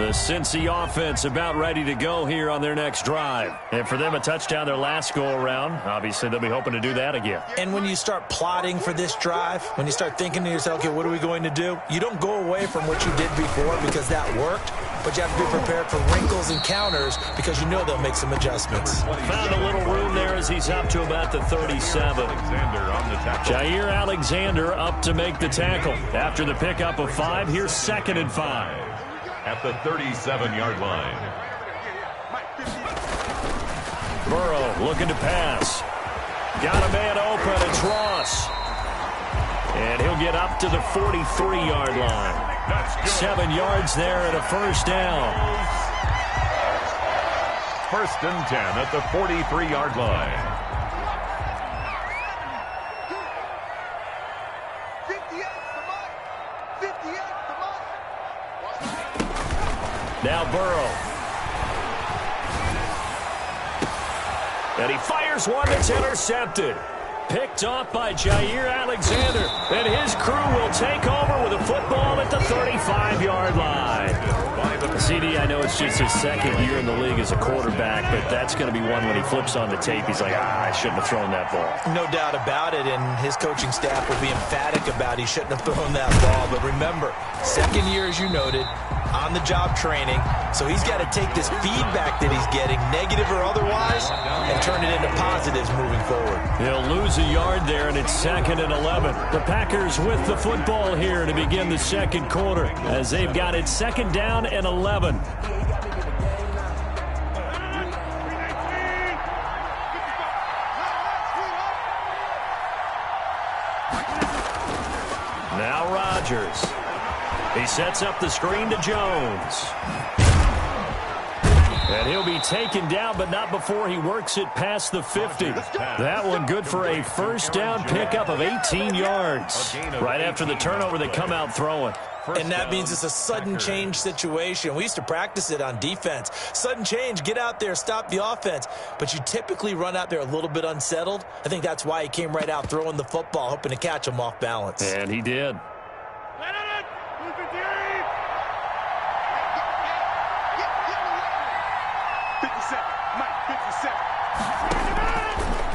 The Cincy offense about ready to go here on their next drive. And for them, a touchdown their last go-around. Obviously, they'll be hoping to do that again. And when you start plotting for this drive, when you start thinking to yourself, okay, what are we going to do? You don't go away from what you did before because that worked, but you have to be prepared for wrinkles and counters because you know they'll make some adjustments. Found a little room there as he's up to about the 37. Jair Alexander up to make the tackle. After the pickup of 5, here's 2nd and 5. At the 37-yard line. Burrow looking to pass. Got a man open. It's Ross. And he'll get up to the 43-yard line. 7 yards there and a first down. 1st and 10 at the 43-yard line. Now Burrow. And he fires one that's intercepted. Picked off by Jair Alexander. And his crew will take over with a football at the 35-yard line. CD, I know it's just his 2nd year in the league as a quarterback, but that's going to be one when he flips on the tape. He's like, I shouldn't have thrown that ball. No doubt about it, and his coaching staff will be emphatic about he shouldn't have thrown that ball. But remember, 2nd year, as you noted, on-the-job training, so he's got to take this feedback that he's getting, negative or otherwise, and turn it into positives moving forward. He'll lose a yard there, and it's 2nd and 11. The Packers with the football here to begin the 2nd quarter, as they've got it 2nd down and 11. Now Rodgers. He sets up the screen to Jones. And he'll be taken down, but not before he works it past the 50. That one good for a first down pickup of 18 yards. Right after the turnover, they come out throwing. And that means it's a sudden change situation. We used to practice it on defense. Sudden change, get out there, stop the offense. But you typically run out there a little bit unsettled. I think that's why he came right out throwing the football, hoping to catch him off balance. And he did.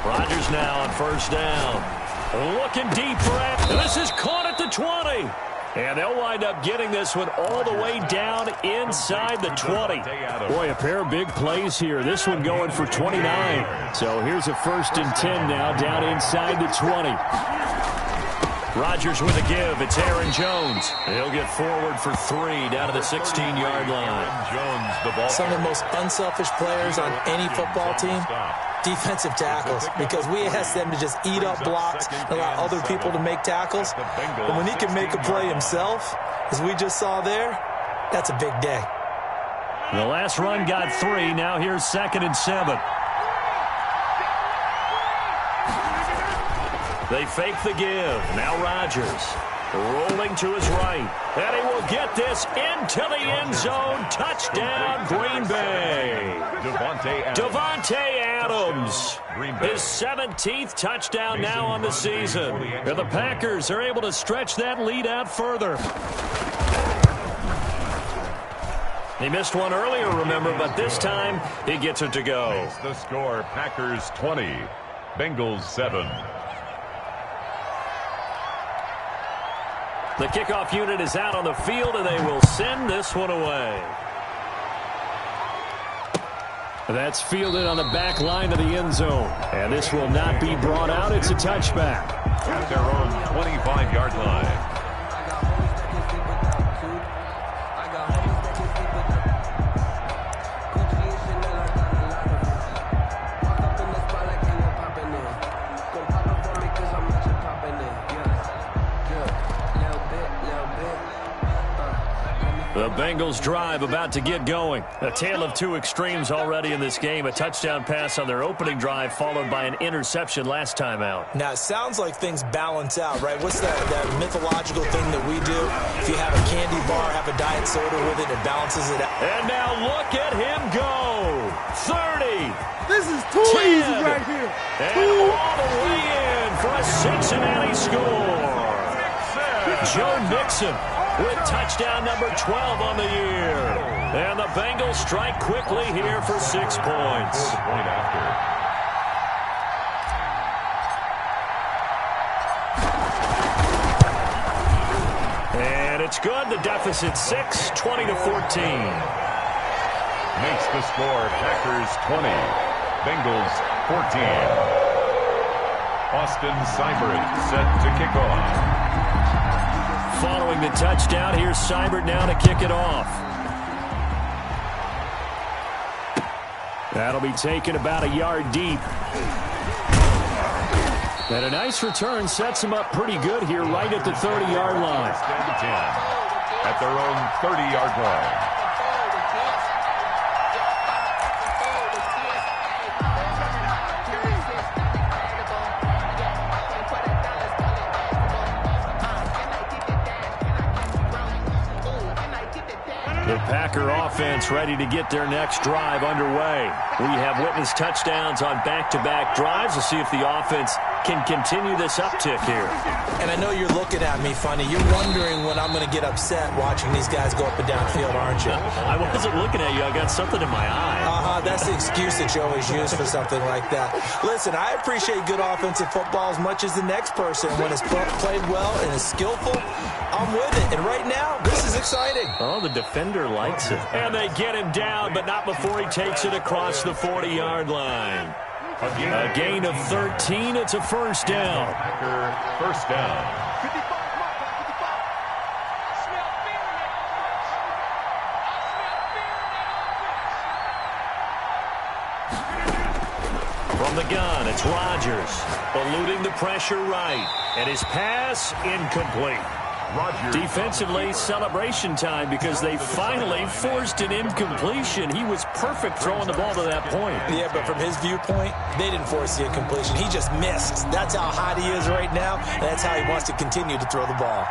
Rodgers now on first down. Looking deep for it. And this is caught at the 20. And they'll wind up getting this one all the way down inside the 20. Boy, a pair of big plays here. This one going for 29. So here's a 1st and 10 now down inside the 20. Rodgers with a give. It's Aaron Jones. He'll get forward for 3 down to the 16-yard line. Some of the most unselfish players on any football team, defensive tackles, because we ask them to just eat up blocks and allow other people to make tackles. But when he can make a play himself, as we just saw there, that's a big day. The last run got 3. Now here's 2nd and 7. They fake the give. Now Rodgers rolling to his right. And he will get this into the end zone. Touchdown, Green Bay. Davante Adams. His 17th touchdown now on the season. And the Packers are able to stretch that lead out further. He missed one earlier, remember, but this time he gets it to go. The score, Packers 20, Bengals 7. The kickoff unit is out on the field, and they will send this one away. That's fielded on the back line of the end zone. And this will not be brought out. It's a touchback. At their own 25-yard line. The Bengals drive about to get going. A tale of two extremes already in this game. A touchdown pass on their opening drive followed by an interception last time out. Now, it sounds like things balance out, right? What's that mythological thing that we do? If you have a candy bar, have a diet soda with it, it balances it out. And now look at him go. 30. This is too 10, easy right here. And all the way in for a Cincinnati score. Joe Mixon with touchdown number 12 on the year. And the Bengals strike quickly here for 6 points. Point after. And it's good. The deficit 6, 20-14. Makes the score Packers 20, Bengals 14. Austin Seibert set to kick off. Following the touchdown, here's Seibert now to kick it off. That'll be taken about a yard deep. And a nice return sets them up pretty good here right at the 30-yard line. At their own 30-yard line. The Packer offense ready to get their next drive underway. We have witnessed touchdowns on back-to-back drives. We'll see if the offense can continue this uptick here. And I know you're looking at me funny. You're wondering when I'm going to get upset watching these guys go up and down field, aren't you? I wasn't looking at you. I got something in my eye. That's the excuse that you always use for something like that. Listen, I appreciate good offensive football as much as the next person. When it's played well and is skillful, I'm with it. And right now, this is exciting. Oh, the defender likes it. And they get him down, but not before he takes it across the 40-yard line. A gain of 13. It's a first down. Packer first down. From the gun, it's Rodgers. Eluding the pressure right. And his pass incomplete. Defensively, celebration time because they finally forced an incompletion. He was perfect throwing the ball to that point. Yeah, but from his viewpoint, they didn't force the incompletion. He just missed. That's how hot he is right now, and that's how he wants to continue to throw the ball.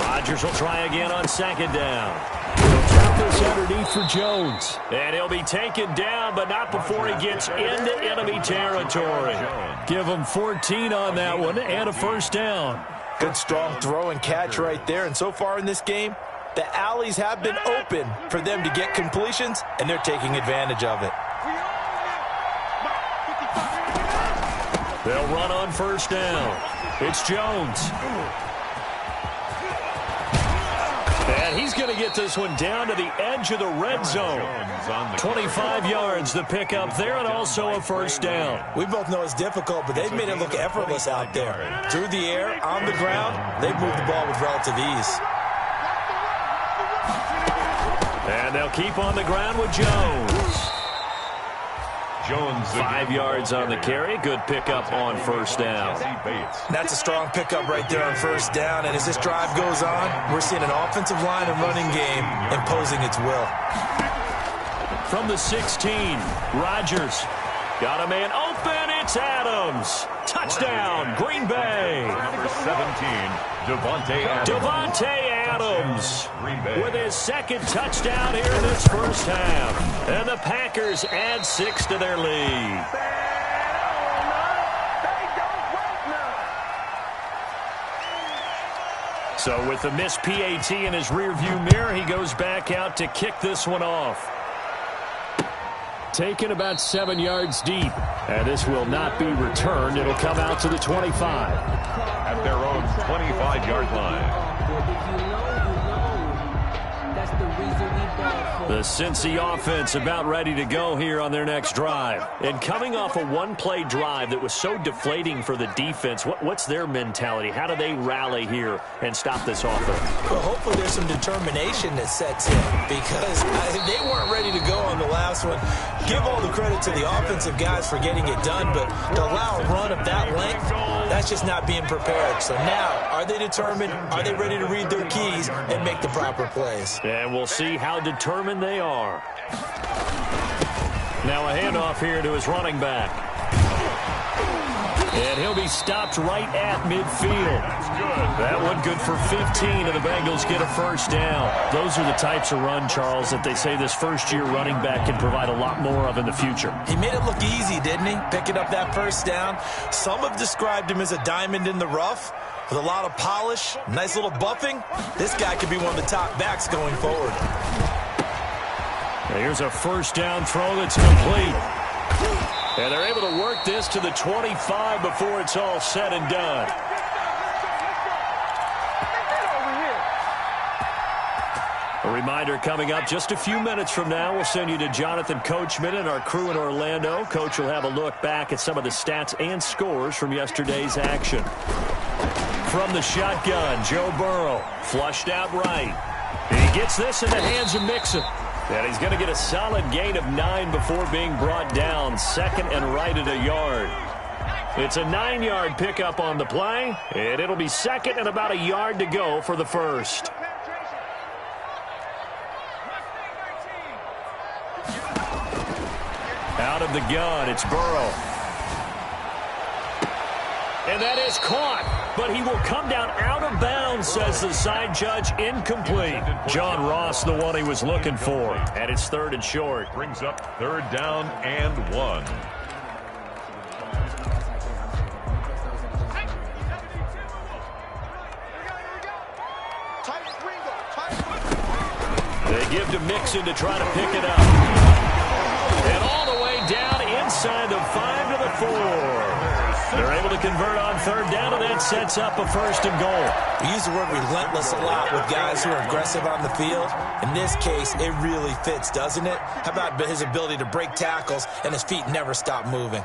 Rodgers will try again on second down. He'll drop this underneath for Jones. And he'll be taken down, but not before he gets into enemy territory. Give him 14 on that one and a first down. Good strong throw and catch right there. And so far in this game, the alleys have been open for them to get completions, and they're taking advantage of it. They'll run on first down. It's Jones. And he's going to get this one down to the edge of the red zone. 25 yards the pickup there, and also a first down. We both know it's difficult, but they've made it look effortless out there. Through the air, on the ground, they've moved the ball with relative ease. And they'll keep on the ground with Jones. 5 yards on the carry. Good pickup on first down. That's a strong pickup right there on first down. And as this drive goes on, we're seeing an offensive line and running game imposing its will. From the 16, Rodgers. Got a man open. It's Adams. Touchdown, Green Bay. Number 17, Davante Adams with his second touchdown here in this first half. And the Packers add 6 to their lead. So with the missed PAT in his rearview mirror, he goes back out to kick this one off. Taken about 7 yards deep. And this will not be returned. It'll come out to the 25. At their own 25-yard line. The Cincy offense about ready to go here on their next drive. And coming off a one-play drive that was so deflating for the defense, what's their mentality? How do they rally here and stop this offense? Well, hopefully there's some determination that sets in because they weren't ready to go on the last one. Give all the credit to the offensive guys for getting it done, but to allow a run of that length, that's just not being prepared. So now, are they determined? Are they ready to read their keys and make the proper plays? And we'll see how determined they are. Now a handoff here to his running back. And he'll be stopped right at midfield. That one good for 15, and the Bengals get a first down. Those are the types of run, Charles, that they say this first-year running back can provide a lot more of in the future. He made it look easy, didn't he? Picking up that first down. Some have described him as a diamond in the rough with a lot of polish, nice little buffing. This guy could be one of the top backs going forward. Here's a first down throw that's complete. And they're able to work this to the 25 before it's all said and done. A reminder coming up just a few minutes from now. We'll send you to Jonathan Coachman and our crew in Orlando. Coach will have a look back at some of the stats and scores from yesterday's action. From the shotgun, Joe Burrow, flushed out right. He gets this in the hands of Mixon. And he's going to get a solid gain of 9 before being brought down. Second and right at a yard. It's a 9-yard pickup on the play, and it'll be second and about a yard to go for the first. Out of the gun, it's Burrow. And that is caught, but he will come down out of bounds, says the side judge. Incomplete. John Ross, the one he was looking for. And it's third and short. Brings up third down and 1. They give to Mixon to try to pick it up. And all the way down inside the 5 to the 4. They're able to convert on third down, and that sets up a first and goal. We use the word relentless a lot with guys who are aggressive on the field. In this case, it really fits, doesn't it? How about his ability to break tackles and his feet never stop moving?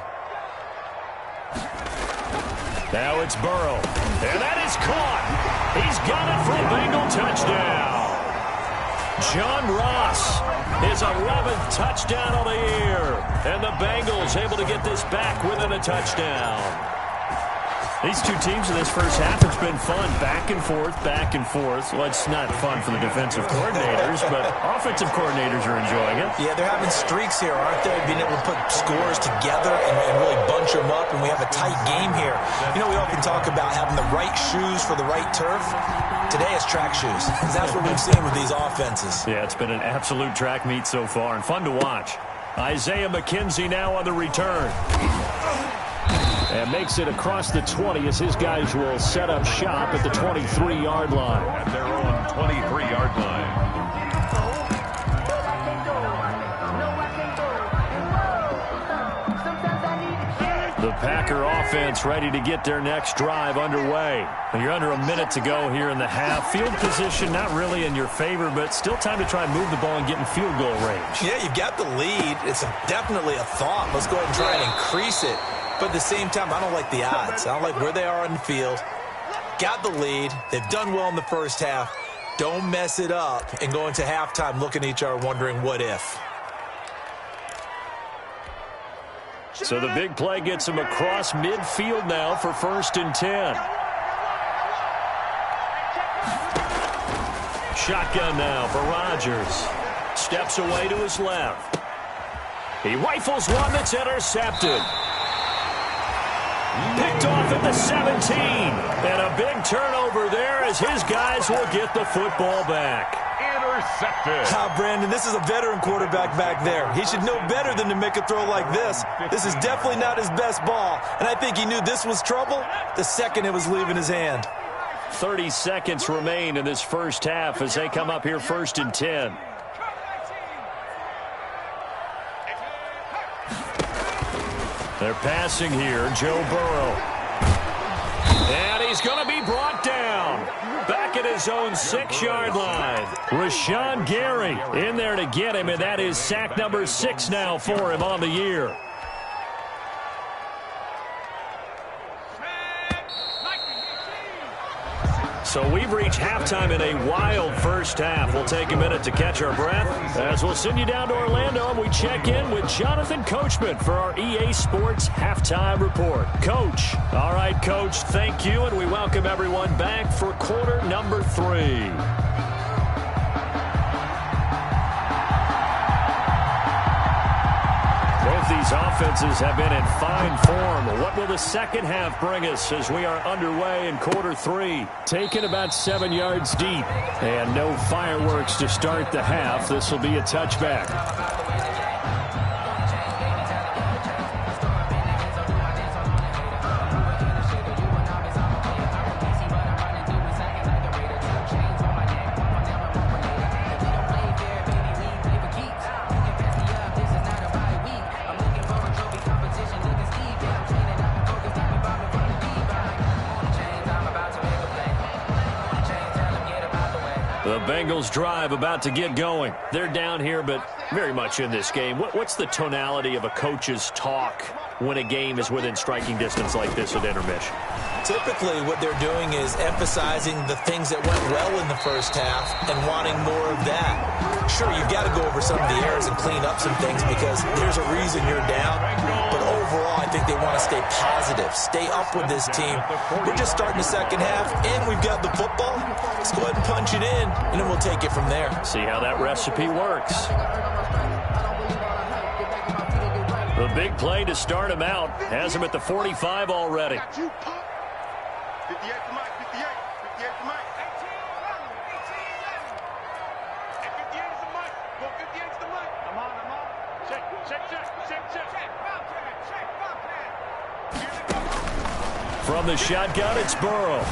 Now it's Burrow, and that is caught. He's got it for a Bengal touchdown. John Ross, his 11th touchdown of the year. And the Bengals able to get this back within a touchdown. These two teams in this first half, it's been fun. Back and forth, back and forth. Well, it's not fun for the defensive coordinators, but offensive coordinators are enjoying it. Yeah, they're having streaks here, aren't they? Being able to put scores together and really bunch them up, and we have a tight game here. You know, we often talk about having the right shoes for the right turf. Today it's track shoes, because that's what we've seen with these offenses. Yeah, it's been an absolute track meet so far, and fun to watch. Isaiah McKenzie now on the return. And makes it across the 20 as his guys will set up shop at the 23-yard line. At their own 23-yard line. The Packer offense ready to get their next drive underway. You're under a minute to go here in the half. Field position not really in your favor, but still time to try and move the ball and get in field goal range. Yeah, you've got the lead. It's definitely a thought. Let's go ahead and try and increase it. But at the same time, I don't like the odds. I don't like where they are on the field. Got the lead. They've done well in the first half. Don't mess it up and go into halftime looking at each other wondering what if. So the big play gets him across midfield now for 1st and 10. Shotgun now for Rodgers. Steps away to his left. He rifles one that's intercepted. Picked off at the 17. And a big turnover there as his guys will get the football back. Intercepted. Brandon, this is a veteran quarterback back there. He should know better than to make a throw like this. This is definitely not his best ball. And I think he knew this was trouble the second it was leaving his hand. 30 seconds remain in this first half as they come up here 1st and 10. They're passing here, Joe Burrow. And he's going to be brought down. Back at his own 6-yard line. Rashawn Gary in there to get him, and that is sack number 6 now for him on the year. So we've reached halftime in a wild first half. We'll take a minute to catch our breath as we'll send you down to Orlando and we check in with Jonathan Coachman for our EA Sports Halftime Report. Coach. All right, Coach, thank you, and we welcome everyone back for quarter number 3. these offenses have been in fine form. What will the second half bring us as we are underway in quarter 3? Taken about 7 yards deep. And no fireworks to start the half. This will be a touchback. The Bengals drive about to get going. They're down here, but very much in this game. What's the tonality of a coach's talk when a game is within striking distance like this at intermission? Typically, what they're doing is emphasizing the things that went well in the first half and wanting more of that. Sure, you've got to go over some of the errors and clean up some things because there's a reason you're down. But overall, I think they want to stay positive, stay up with this team. We're just starting the second half, and we've got the football. Let's go ahead and punch it in, and then we'll take it from there. See how that recipe works. The big play to start him out has him at the 45 already. 58 to Mike, 58 to Mike. 58 is the Mike. Go 58 is the Mike. I'm on. Check. From the shotgun, it's Burrow.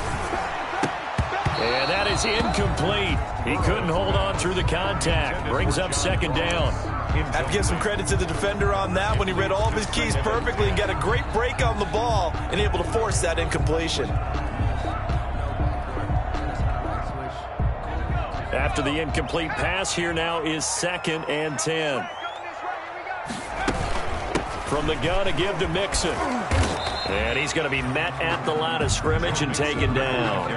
And that is incomplete. He couldn't hold on through the contact. Brings up second down. Have to give some credit to the defender on that when he read all of his keys perfectly and got a great break on the ball and able to force that incompletion. After the incomplete pass, here now is 2nd and 10. From the gun, a give to Mixon. And he's going to be met at the line of scrimmage and taken down.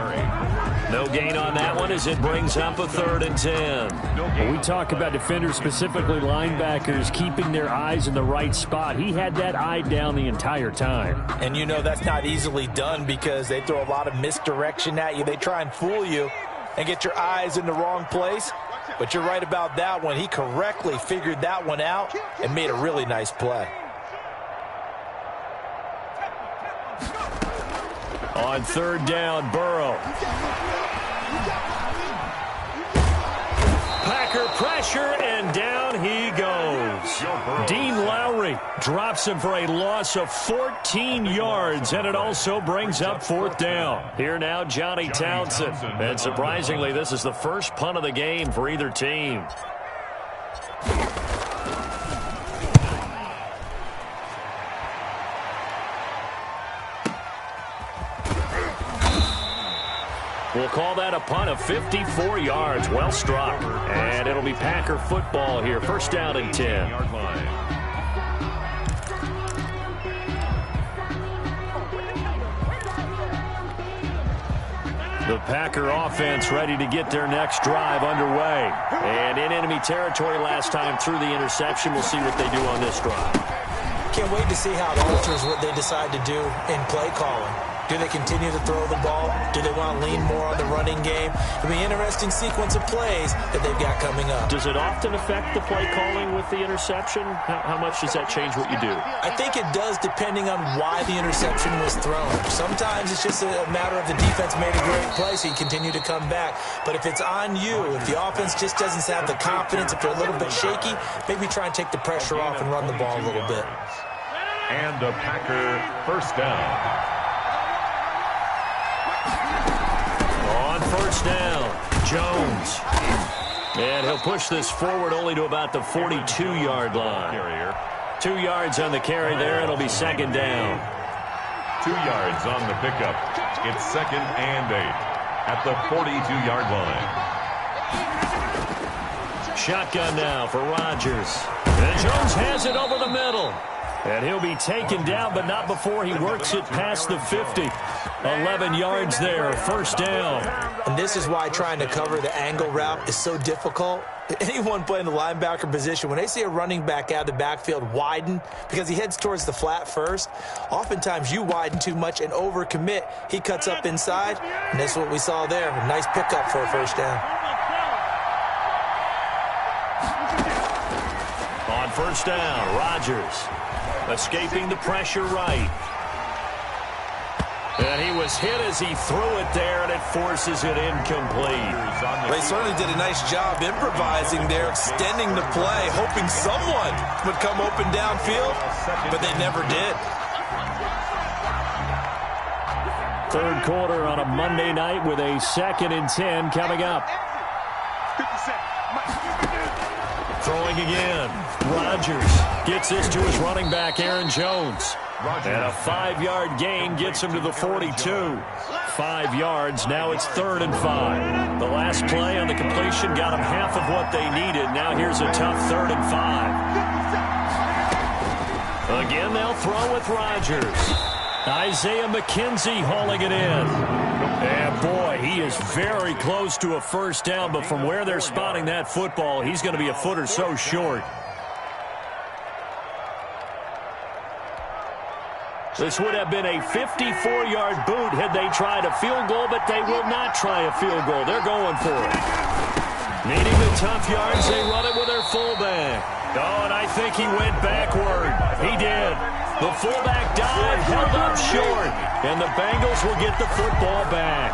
No gain on that one as it brings up a 3rd and 10. When we talk about defenders, specifically linebackers, keeping their eyes in the right spot. He had that eye down the entire time. And you know that's not easily done because they throw a lot of misdirection at you. They try and fool you and get your eyes in the wrong place. But you're right about that one. He correctly figured that one out and made a really nice play. On 3rd down, Burrow. Packer pressure, and down he goes. Dean Lowry drops him for a loss of 14 yards, and it also brings up 4th down. Here now, Johnny Townsend. And surprisingly, this is the first punt of the game for either team. We'll call that a punt of 54 yards. Well struck. And it'll be Packer football here. 1st down and 10. The Packer offense ready to get their next drive underway. And in enemy territory last time through the interception. We'll see what they do on this drive. Can't wait to see how it alters what they decide to do in play calling. Do they continue to throw the ball? Do they want to lean more on the running game? It'll be an interesting sequence of plays that they've got coming up. Does it often affect the play calling with the interception? How much does that change what you do? I think it does depending on why the interception was thrown. Sometimes it's just a matter of the defense made a great play, so you continue to come back. But if it's on you, if the offense just doesn't have the confidence, if they're a little bit shaky, maybe try and take the pressure off and run the ball a little bit. And a Packer 1st down. On 1st down, Jones. And he'll push this forward only to about the 42-yard line. 2 yards on the carry there. It'll be 2nd down. 2 yards on the pickup. It's 2nd and 8 at the 42-yard line. Shotgun now for Rodgers. And Jones has it over the middle. And he'll be taken down, but not before he works it past the 50. 11 yards there, 1st down. And this is why trying to cover the angle route is so difficult. Anyone playing the linebacker position, when they see a running back out of the backfield widen because he heads towards the flat first, oftentimes you widen too much and overcommit. He cuts up inside, and that's what we saw there. A nice pickup for a 1st down. On first down. Rodgers escaping the pressure right. And he was hit as he threw it there, and it forces it incomplete. They certainly did a nice job improvising there, extending the play, hoping someone would come open downfield, but they never did. Third quarter on a Monday night with a 2nd and 10 coming up. Throwing again. Rodgers gets this to his running back, Aaron Jones. And a 5-yard gain gets him to the 42. 5 yards. Now it's 3rd and 5. The last play on the completion got them half of what they needed. Now here's a tough 3rd and 5. Again, they'll throw with Rodgers. Isaiah McKenzie hauling it in. And boy, he is very close to a first down, but from where they're spotting that football, he's going to be a foot or so short. This would have been a 54-yard boot had they tried a field goal, but they will not try a field goal. They're going for it. Needing the tough yards, they run it with their fullback. Oh, and I think he went backward. He did. The fullback dive held up short, and the Bengals will get the football back.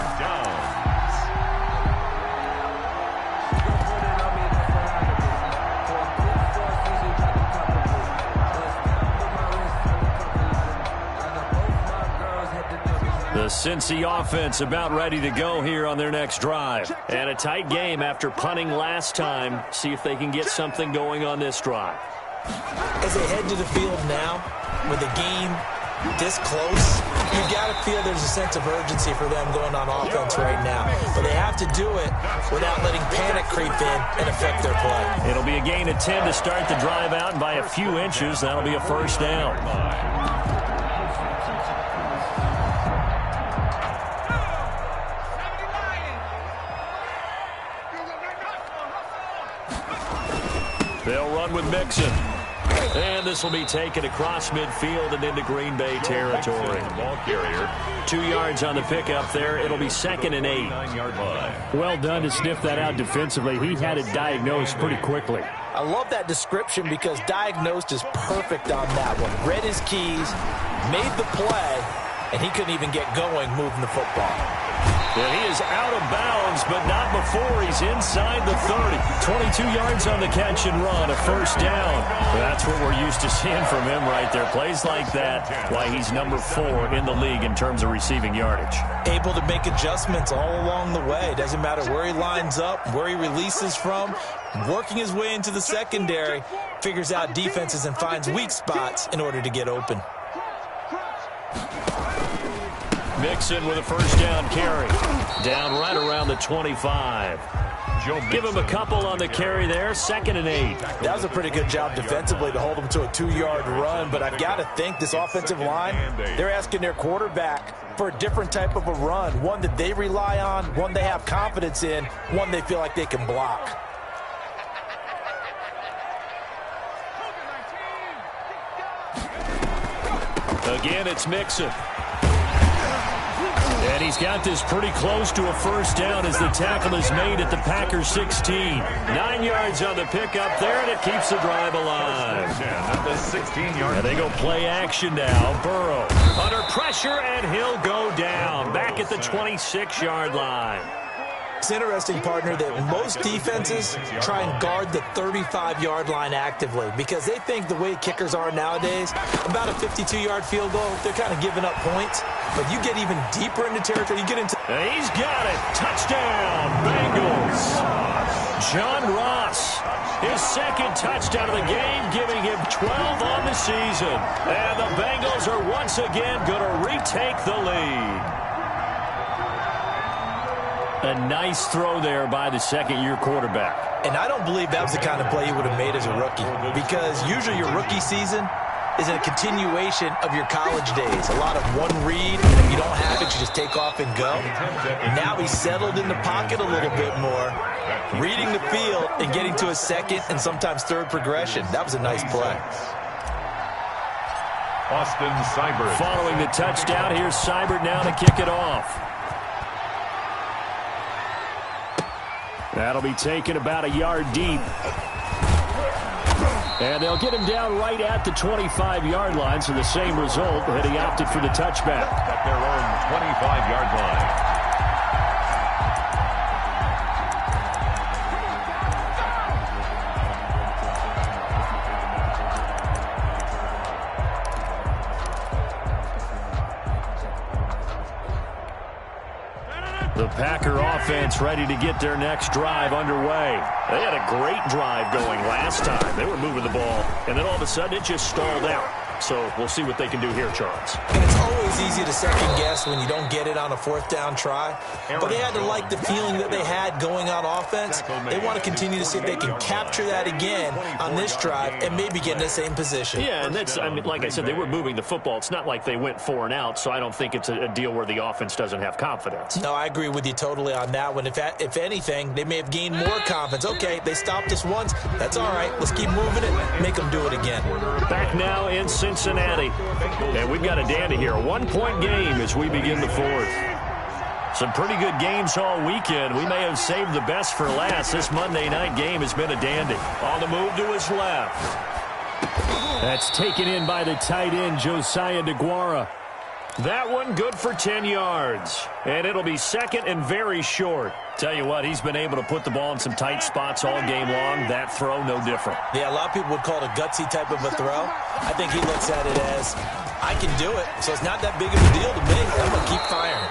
The Cincy offense about ready to go here on their next drive. And a tight game after punting last time. See if they can get something going on this drive. As they head to the field now, with the game this close, you've got to feel there's a sense of urgency for them going on offense right now. But they have to do it without letting panic creep in and affect their play. It'll be a gain of 10 to start the drive out, and by a few inches, that'll be a first down. They'll run with Mixon. And this will be taken across midfield and into Green Bay territory. Ball carrier. 2 yards on the pickup there. It'll be 2nd and 8. 9-yard line. Well done to sniff that out defensively. He had it diagnosed pretty quickly. I love that description because diagnosed is perfect on that one. Read his keys, made the play, and he couldn't even get going moving the football. And he is out of bounds, but not before he's inside the 30. 22 yards on the catch and run, a first down. That's what we're used to seeing from him right there. Plays like that, why he's number 4 in the league in terms of receiving yardage. Able to make adjustments all along the way. Doesn't matter where he lines up, where he releases from. Working his way into the secondary, figures out defenses and finds weak spots in order to get open. Mixon with a first down carry. Down right around the 25. Give him a couple on the carry there. 2nd and 8. That was a pretty good job defensively to hold him to a 2-yard run, but I've got to think this offensive line, they're asking their quarterback for a different type of a run, one that they rely on, one they have confidence in, one they feel like they can block. Again, it's Mixon. And he's got this pretty close to a first down as the tackle is made at the Packers 16. 9 yards on the pickup there, and it keeps the drive alive. At the 16-yard. And they go play action now. Burrow under pressure, and he'll go down. Back at the 26-yard line. It's interesting, partner, that most defenses try and guard the 35-yard line actively because they think the way kickers are nowadays, about a 52-yard field goal, they're kind of giving up points. But you get even deeper into territory, you get into... He's got it. Touchdown, Bengals. John Ross, his 2nd touchdown of the game, giving him 12 on the season. And the Bengals are once again going to retake the lead. A nice throw there by the second-year quarterback. And I don't believe that was the kind of play he would have made as a rookie because usually your rookie season is a continuation of your college days. A lot of one read, and if you don't have it, you just take off and go. Now he's settled in the pocket a little bit more, reading the field and getting to a second and sometimes third progression. That was a nice play. Austin Seibert. Following the touchdown, here's Seibert now to kick it off. That'll be taken about a yard deep. And they'll get him down right at the 25-yard line, so the same result, and he opted for the touchback. At their own 25-yard line. The Packer offense ready to get their next drive underway. They had a great drive going last time. They were moving the ball, and then all of a sudden it just stalled out. So we'll see what they can do here, Charles. And it's always easy to second guess when you don't get it on a fourth down try. But they had to like the feeling that they had going on offense. They want to continue to see if they can capture that again on this drive and maybe get in the same position. Yeah, and that's, I mean, like I said, they were moving the football. It's not like they went 4 and out, so I don't think it's a deal where the offense doesn't have confidence. No, I agree with you totally on that one. If anything, they may have gained more confidence. Okay, they stopped us once. That's all right. Let's keep moving it. Make them do it again. Back now in Cincinnati. And we've got a dandy here. A 1-point game as we begin the fourth. Some pretty good games all weekend. We may have saved the best for last. This Monday night game has been a dandy. On the move to his left. That's taken in by the tight end, Josiah DeGuara. That one good for 10 yards. And it'll be second and very short. Tell you what, he's been able to put the ball in some tight spots all game long. That throw, no different. Yeah, a lot of people would call it a gutsy type of a throw. I think he looks at it as, I can do it, so it's not that big of a deal to me. I'm going to keep firing.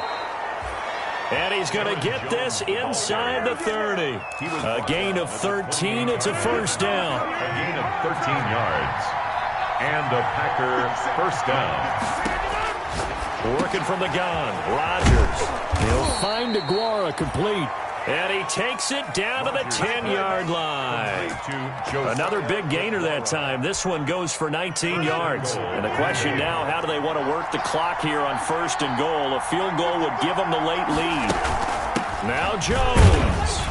And he's going to get this inside the 30. A gain of 13. It's a first down. A gain of 13 yards. And a Packer first down. Working from the gun, Rodgers. He'll find DeGuara complete. And he takes it down to the 10-yard line. Another big gainer that time. This one goes for 19 yards. And the question now, how do they want to work the clock here on first and goal? A field goal would give them the late lead. Now Jones.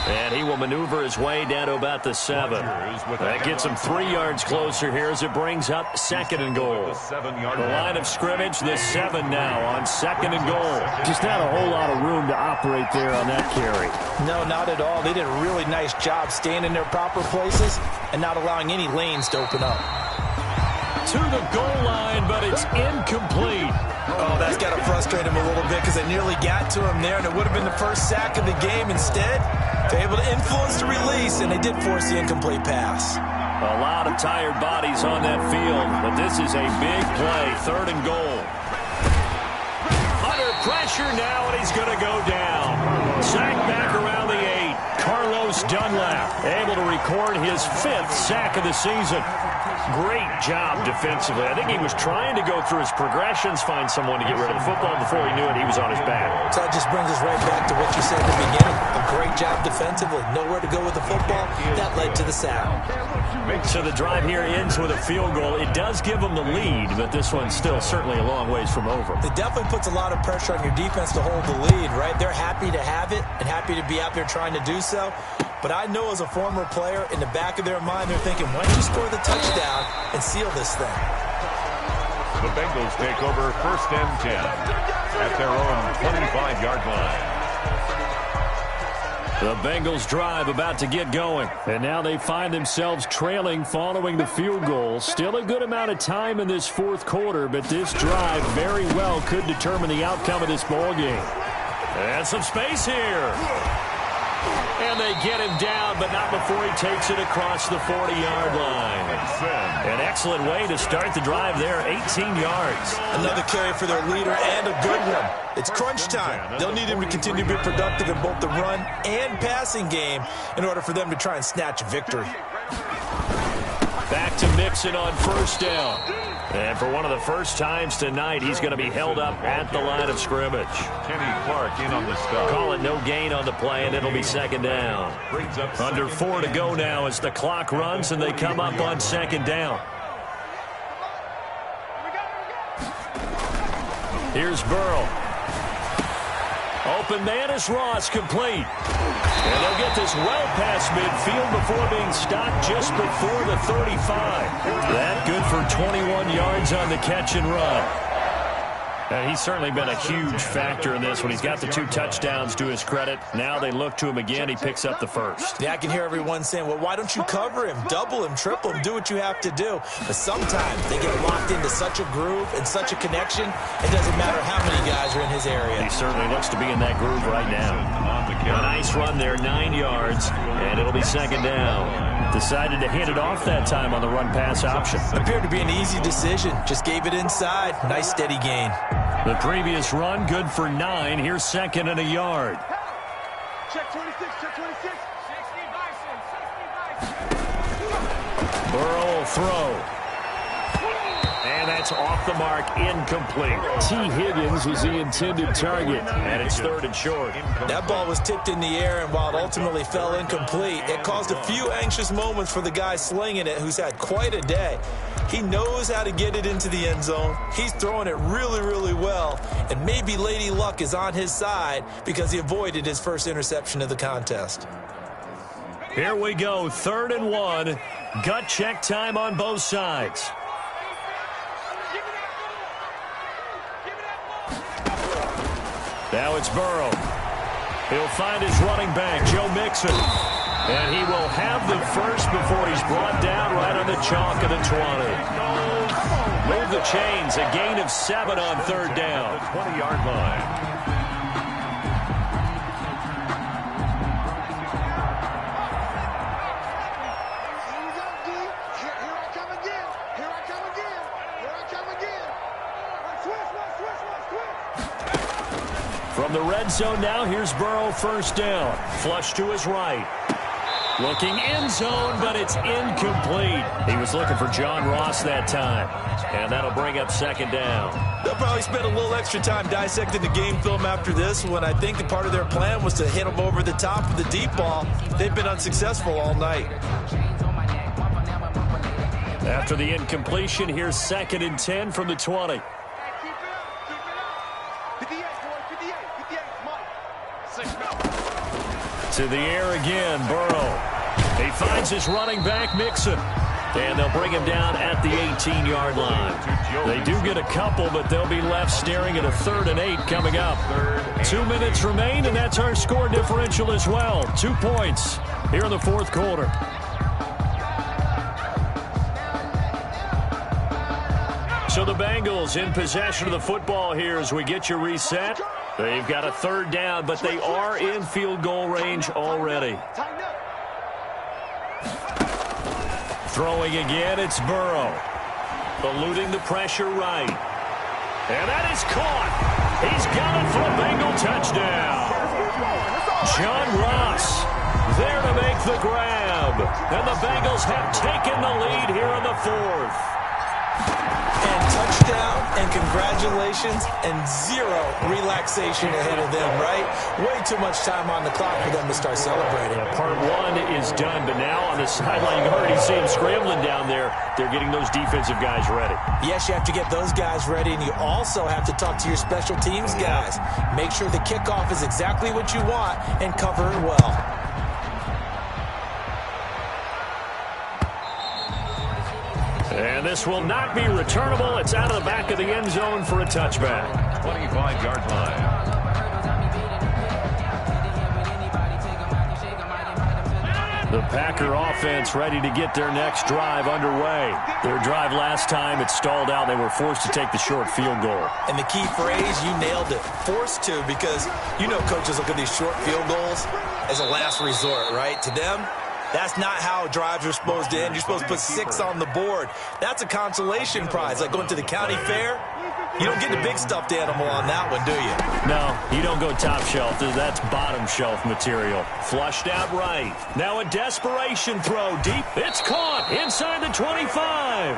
And he will maneuver his way down to about the 7. That gets him 3 yards closer here as it brings up second and goal. The line of scrimmage, the 7 now on second and goal. Just not a whole lot of room to operate there on that carry. No, not at all. They did a really nice job staying in their proper places and not allowing any lanes to open up. To the goal line, but it's incomplete. Oh, that's got to frustrate him a little bit because they nearly got to him there, and it would have been the first sack of the game. Instead, they're able to influence the release, and they did force the incomplete pass. A lot of tired bodies on that field, but this is a big play, third and goal. Under pressure now, and he's going to go down. Sacked back around the 8. Carlos Dunlap able to record his 5th sack of the season. Great job defensively. I think he was trying to go through his progressions, find someone to get rid of the football. Before he knew it, he was on his back. So that just brings us right back to what you said at the beginning. A great job defensively. Nowhere to go with the football. That led to the sack. So the drive here ends with a field goal. It does give them the lead, but this one's still certainly a long ways from over. It definitely puts a lot of pressure on your defense to hold the lead, right? They're happy to have it and happy to be out there trying to do so. But I know as a former player, in the back of their mind, they're thinking, why don't you score the touchdown and seal this thing? The Bengals take over first and 10 at their own 25-yard line. The Bengals drive about to get going. And now they find themselves trailing following the field goal. Still a good amount of time in this fourth quarter, but this drive very well could determine the outcome of this ball game. And some space here. And they get him down, but not before he takes it across the 40-yard line. An excellent way to start the drive there, 18 yards. Another carry for their leader and a good one. It's crunch time. They'll need him to continue to be productive in both the run and passing game in order for them to try and snatch a victory. Back to Mixon on first down. And for one of the first times tonight, he's going to be held up at the line of scrimmage. Kenny Clark in on the stop. Call it no gain on the play, and it'll be second down. Under 4 to go now as the clock runs, and they come up on second down. Here's Burrow. Open man is Ross, complete. And they'll get this well past midfield before being stopped just before the 35. That good for 21 yards on the catch and run. And he's certainly been a huge factor in this when he's got the 2 touchdowns to his credit. Now they look to him again. He picks up the first. Yeah, I can hear everyone saying, well, why don't you cover him, double him, triple him, do what you have to do. But sometimes they get locked into such a groove and such a connection, it doesn't matter how many guys are in his area. He certainly looks to be in that groove right now. A nice run there, 9 yards, and it'll be second down. Decided to hand it off that time on the run-pass option. Appeared to be an easy decision. Just gave it inside. Nice steady gain. The previous run, good for 9. Here's second and a yard. Check 26, check 26. 60 Bison, 60 Bison. Burrow will throw. And that's off the mark, incomplete. T. Higgins was the intended target. And it's third and short. That ball was tipped in the air, and while it ultimately fell incomplete, it caused a few anxious moments for the guy slinging it, who's had quite a day. He knows how to get it into the end zone. He's throwing it really, really well. And maybe Lady Luck is on his side because he avoided his first interception of the contest. Here we go, 3rd and 1. Gut check time on both sides. Now it's Burrow. He'll find his running back, Joe Mixon. And he will have the first before he's brought down right on the chalk of the 20. Move the chains, a gain of 7 on 3rd down. 20-yard line. From the red zone now, here's Burrow, first down. Flush to his right. Looking end zone, but it's incomplete. He was looking for John Ross that time. And that'll bring up second down. They'll probably spend a little extra time dissecting the game film after this one. I think that part of their plan was to hit him over the top of the deep ball. They've been unsuccessful all night. After the incompletion, here's 2nd and 10 from the 20. To the air again, Burrow. He finds his running back, Mixon. And they'll bring him down at the 18-yard line. They do get a couple, but they'll be left staring at a 3rd and 8 coming up. 2 minutes remain, and that's our score differential as well. 2 points here in the 4th quarter. So the Bengals in possession of the football here as we get you reset. They've got a 3rd down, but they are in field goal range already. Throwing again, it's Burrow. Eluding the pressure right. And that is caught. He's got it for a Bengal touchdown. John Ross there to make the grab. And the Bengals have taken the lead here in the 4th. And touchdown, and congratulations, and 0 relaxation ahead of them, right? Way too much time on the clock for them to start celebrating. Yeah, part 1 is done, but now on the sideline, you can already see him scrambling down there. They're getting those defensive guys ready. Yes, you have to get those guys ready, and you also have to talk to your special teams guys. Make sure the kickoff is exactly what you want and cover it well. And this will not be returnable. It's out of the back of the end zone for a touchback. 25-yard line. The Packer offense ready to get their next drive underway. Their drive last time, it stalled out. They were forced to take the short field goal. And the key phrase, you nailed it, forced to, because you know coaches look at these short field goals as a last resort, right? To them, that's not how drives are supposed to end. You're supposed to put 6 on the board. That's a consolation prize, like going to the county fair. You don't get the big stuffed animal on that one, do you? No, you don't go top shelf. That's bottom shelf material. Flushed out right. Now a desperation throw deep. It's caught inside the 25.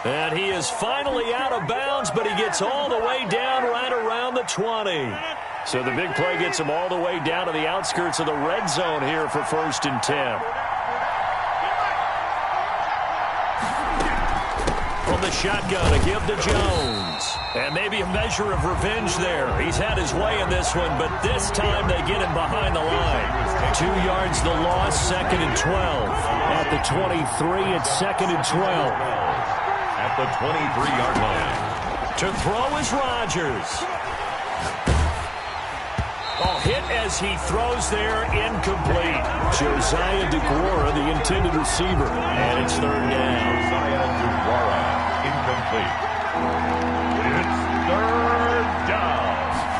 And he is finally out of bounds, but he gets all the way down right around the 20. So the big play gets him all the way down to the outskirts of the red zone here for 1st and 10. From the shotgun, a give to Jones. And maybe a measure of revenge there. He's had his way in this one, but this time they get him behind the line. 2 yards the loss, 2nd and 12. At the 23, it's 2nd and 12. At the 23-yard line. To throw is Rodgers. Hit as he throws there, incomplete. Josiah DeGuara, the intended receiver, and it's third down. Josiah DeGuara, incomplete. It's third down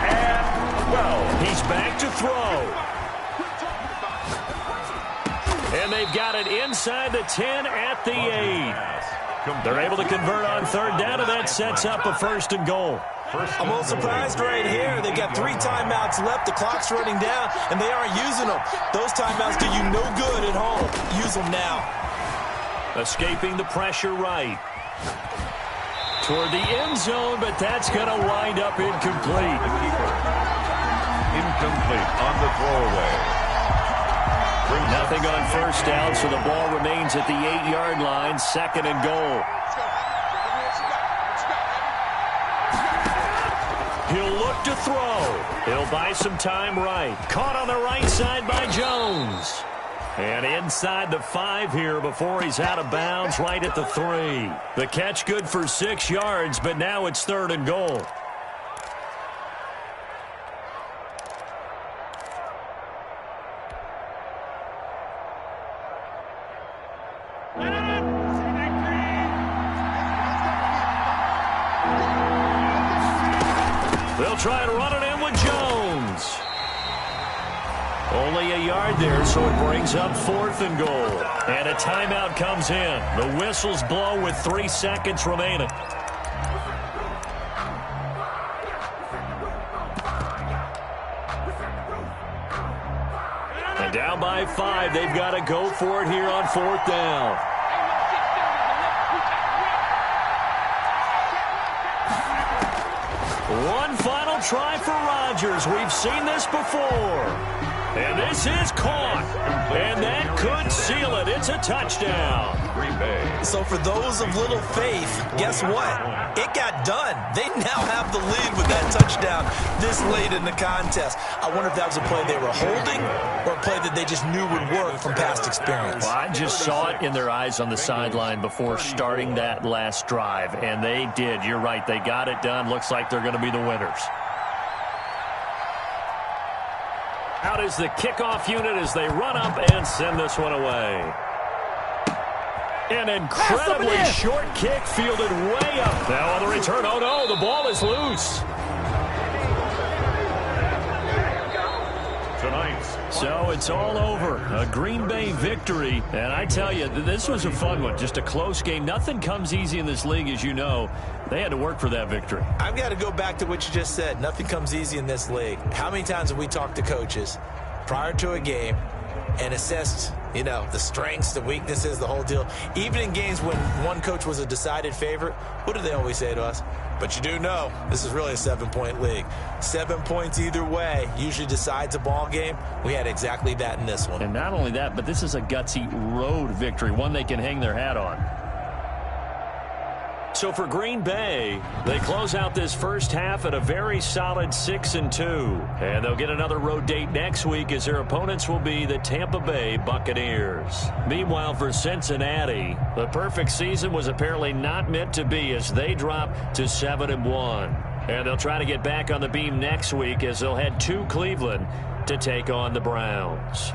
and 12. He's back to throw. And they've got it inside the 10 at the 8. They're able to convert on third down, and that sets up a first and goal. I'm a little surprised right here. They've got 3 timeouts left. The clock's running down, and they aren't using them. Those timeouts do you no good at home. Use them now. Escaping the pressure right. Toward the end zone, but that's going to wind up incomplete. Incomplete on the throwaway. Nothing on first down, so the ball remains at the 8-yard line, second and goal. He'll look to throw. He'll buy some time right. Caught on the right side by Jones. And inside the 5 here before he's out of bounds right at the 3. The catch good for 6 yards, but now it's third and goal. They'll try to run it in with Jones. Only a yard there, so it brings up fourth and goal. And a timeout comes in. The whistles blow with 3 seconds remaining. And down by 5, they've got to go for it here on fourth down. One final try for Rodgers. We've seen this before. And this is caught. And that could seal it. It's a touchdown. So for those of little faith, guess what? It got done. They now have the lead with that touchdown this late in the contest. I wonder if that was a play they were holding or a play that they just knew would work from past experience. Well, I just saw it in their eyes on the sideline before starting that last drive, and they did. You're right. They got it done. Looks like they're going to be the winners. Out is the kickoff unit as they run up and send this one away. An incredibly short kick fielded way up. Now on the return. Oh, no, the ball is loose. So it's all over. A Green Bay victory. And I tell you, this was a fun one. Just a close game. Nothing comes easy in this league, as you know. They had to work for that victory. I've got to go back to what you just said. Nothing comes easy in this league. How many times have we talked to coaches prior to a game and assessed, you know, the strengths, the weaknesses, the whole deal? Even in games when one coach was a decided favorite, what do they always say to us? But you do know this is really a 7-point league. 7 points either way usually decides a ball game. We had exactly that in this one. And not only that, but this is a gutsy road victory, one they can hang their hat on. So for Green Bay, they close out this first half at a very solid 6-2. And they'll get another road date next week as their opponents will be the Tampa Bay Buccaneers. Meanwhile, for Cincinnati, the perfect season was apparently not meant to be as they drop to 7-1. And they'll try to get back on the beam next week as they'll head to Cleveland to take on the Browns.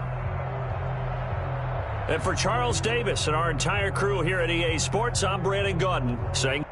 And for Charles Davis and our entire crew here at EA Sports, I'm Brandon Gaudin saying